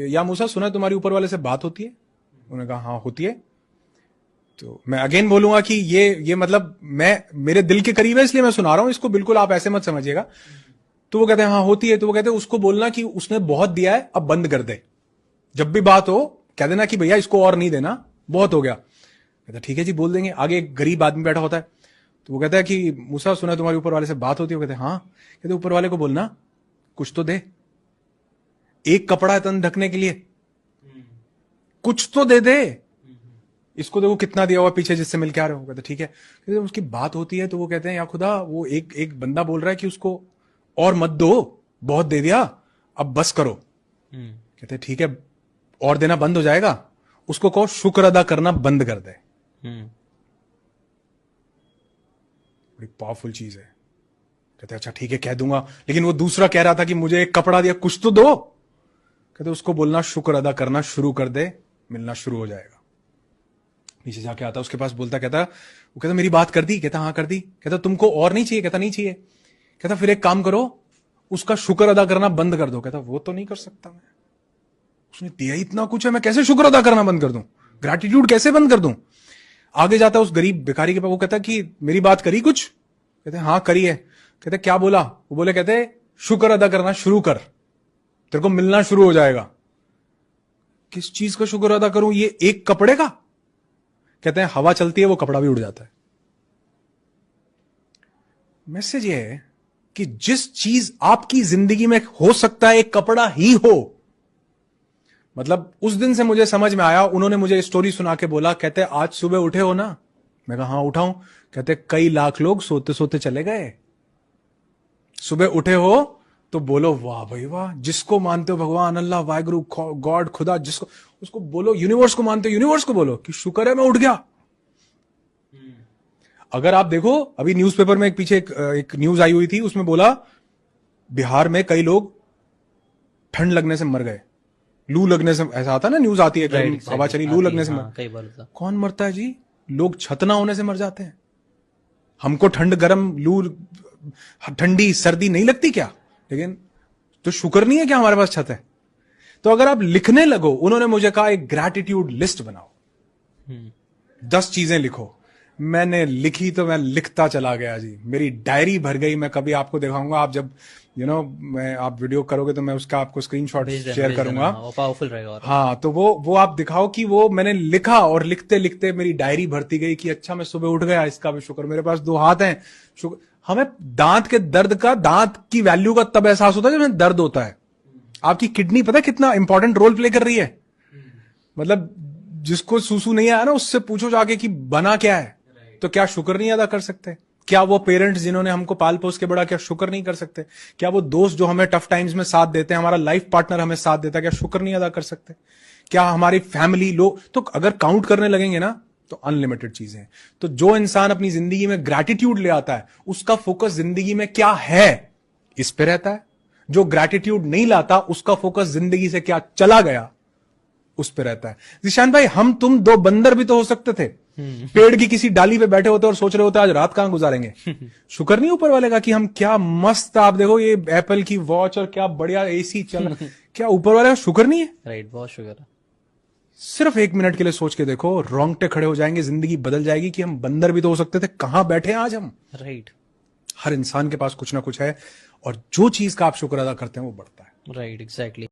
या मूसा, सुना तुम्हारी ऊपर वाले से बात होती है? उन्होंने कहा हाँ होती है। तो मैं अगेन बोलूंगा कि ये मतलब मैं मेरे दिल के करीब है इसलिए मैं सुना रहा हूं इसको, बिल्कुल आप ऐसे मत समझिएगा। तो वो कहते हैं हाँ होती है। तो वो कहते हैं उसको बोलना कि उसने बहुत दिया है, अब बंद कर दे। जब भी बात हो कह देना कि भैया इसको और नहीं देना, बहुत हो गया। कहता ठीक है जी बोल देंगे। आगे एक गरीब आदमी बैठा होता है, तो वो कहता है कि मूसा सुना तुम्हारे ऊपर वाले से बात होती है? वो कहते हैं हाँ। कहते ऊपर वाले को बोलना कुछ तो दे, एक कपड़ा है तन ढकने के लिए, कुछ तो दे दे। इसको देखो कितना दिया हुआ पीछे जिससे मिल के आ रहे हो। कहते ठीक है। कहते उसकी बात होती है तो वो कहते हैं या खुदा वो एक बंदा बोल रहा है कि उसको और मत दो, बहुत दे दिया, अब बस करो। कहते ठीक है, और देना बंद हो जाएगा, उसको कहो शुक्र अदा करना बंद कर दे। बड़ी पावरफुल चीज है। कहते अच्छा ठीक है कह दूंगा, लेकिन वो दूसरा कह रहा था कि मुझे एक कपड़ा दिया, कुछ तो दो। कहते उसको बोलना शुक्र अदा करना शुरू कर दे, मिलना शुरू हो जाएगा। नीचे जाके आता उसके पास, बोलता कहता वो कहता मेरी बात कर दी? कहता हाँ कर दी। कहता तुमको और नहीं चाहिए? कहता नहीं चाहिए। कहता फिर एक काम करो, उसका शुक्र अदा करना बंद कर दो। कहता वो तो नहीं कर सकता मैं, उसने दिया इतना कुछ है, मैं कैसे शुक्र अदा करना बंद कर दूं, ग्रैटिट्यूड कैसे बंद कर दूं। आगे जाता उस गरीब भिखारी के पास, वो कहता कि मेरी बात करी कुछ? कहते हाँ करी है। कहते क्या बोला? वो बोले कहते शुक्र अदा करना शुरू कर, तेरे को मिलना शुरू हो जाएगा। किस चीज का शुक्र अदा करूं? ये एक कपड़े का? कहते हैं हवा चलती है वो कपड़ा भी उड़ जाता है। मैसेज ये है कि जिस चीज आपकी जिंदगी में हो सकता है एक कपड़ा ही हो, मतलब उस दिन से मुझे समझ में आया। उन्होंने मुझे स्टोरी सुना के बोला, कहते आज सुबह उठे हो ना? मैं कहा हाँ उठाऊं। कहते कई लाख लोग सोते सोते चले गए, सुबह उठे हो तो बोलो वाह भाई वाह। जिसको मानते हो भगवान, अल्लाह, वाहिगुरु, गॉड, खुदा, जिसको, उसको बोलो। यूनिवर्स को मानते हो, यूनिवर्स को बोलो कि शुक्र है मैं उठ गया। अगर आप देखो अभी न्यूज़पेपर में पीछे एक न्यूज आई हुई थी, उसमें बोला बिहार में कई लोग ठंड लगने से मर गए, लू लगने से। ऐसा आता ना, न्यूज आती है हवा चली लू लगने से कई बार कौन मरता है जी? लोग छत ना होने से मर जाते हैं। हमको ठंड गर्म लू ठंडी सर्दी नहीं लगती क्या? लेकिन तो शुक्र नहीं है क्या हमारे पास छत है? तो अगर आप लिखने लगो, उन्होंने मुझे कहा एक ग्रैटिट्यूड लिस्ट बनाओ, 10 चीजें लिखो। मैंने लिखी तो मैं लिखता चला गया जी, मेरी डायरी भर गई। मैं कभी आपको दिखाऊंगा, आप जब मैं आप वीडियो करोगे तो मैं उसका आपको स्क्रीनशॉट शेयर करूंगा, वो पावरफुल रहेगा। हाँ तो वो आप दिखाओ कि वो मैंने लिखा, और लिखते लिखते मेरी डायरी भरती गई कि अच्छा मैं सुबह उठ गया, इसका भी शुक्र, मेरे पास 2 हाथ हैं, शुक्र। हमें दांत के दर्द का, दांत की वैल्यू का तब एहसास होता है जब दर्द होता है। आपकी किडनी पता है कितना इंपॉर्टेंट रोल प्ले कर रही है? मतलब जिसको सूसू नहीं आया ना, उससे पूछो जाके कि बना क्या है, तो क्या शुक्र नहीं अदा कर सकते? क्या वो पेरेंट्स जिन्होंने हमको पाल पोस के बड़ा, क्या शुक्र नहीं कर सकते? क्या वो दोस्त जो हमें टफ टाइम्स में साथ देते हैं, हमारा लाइफ पार्टनर हमें साथ देता है, क्या शुक्र नहीं अदा कर सकते? क्या हमारी फैमिली लोग, तो अगर काउंट करने लगेंगे ना तो अनलिमिटेड चीजें हैं। तो जो इंसान अपनी जिंदगी में ग्रैटिट्यूड ले आता है, उसका फोकस जिंदगी में क्या है इस पे रहता है। जो ग्रैटिट्यूड नहीं लाता, उसका फोकस जिंदगी से क्या चला गया उस पे रहता है। जिशान भाई, हम तुम 2 बंदर भी तो हो सकते थे, पेड़ की किसी डाली पे बैठे होते और सोच रहे होते आज रात कहां गुजारेंगे। शुक्र नहीं ऊपर वाले का कि हम क्या मस्त, आप देखो ये एप्पल की वॉच और क्या बढ़िया एसी चल क्या ऊपर वाले का शुक्र नहीं है? राइट, बहुत शुक्र है। सिर्फ 1 मिनट के लिए सोच के देखो, रोंगटे खड़े हो जाएंगे, जिंदगी बदल जाएगी कि हम बंदर भी तो हो सकते थे, कहां बैठे हैं आज हम। राइट, हर इंसान के पास कुछ ना कुछ है, और जो चीज का आप शुक्र अदा करते हैं वो बढ़ता है। Right, exactly.